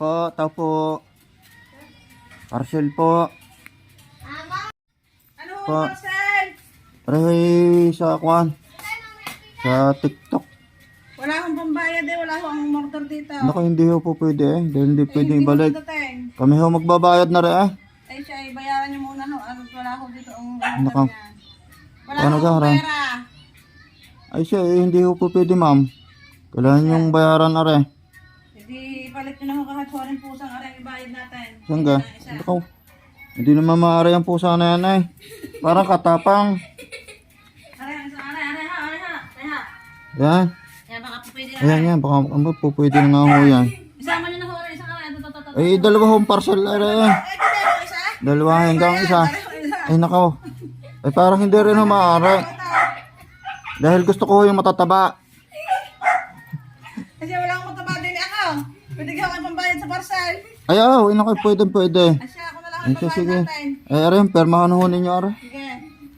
Po, tao po. Parcel po. Ano ho, Po. Marcel? Aray, sa kwan. Sa TikTok. Wala akong pambayad eh. Wala akong order dito. Naku, hindi ho po pwede eh. Dahil hindi pwede Hindi ko ibalik. madating. Kami ho magbabayad na rin eh. Ay siya, bayaran niyo muna ho. Ano, wala akong dito ang Naka. order niya. Wala Ano ka, akong Ram? pera. Ay siya eh, hindi ho po pwede ma'am. Kailangan yung bayaran na rin. Hindi, palit nyo na ho kahit huwaring pusang aray ibayad natin. Saan ka? Isa. Ikaw. Hindi naman maaari ang pusa na yan eh. Parang katapang. Aray, aray ha. Yan. Yan, baka po pwede Ayan yan. Baka po pwede na nga ho yan. Isama nyo na ho, aray, isang aray. Ito. Ay, dalawa hong parcel na rin eh. Ay, dito yung isa? Dalawa hanggang isa. Ay nakaw. Ay parang hindi rin ho maaari. Dahil gusto ko yung matataba. Kasi wala akong mataba din ako. Pwede ka ako pambayad sa parcel. Ay, inako, pwede. Asya, ako na lang Ay, ang sige. pambayad natin. Ay, aray, permahan ho ninyo, aray. Sige.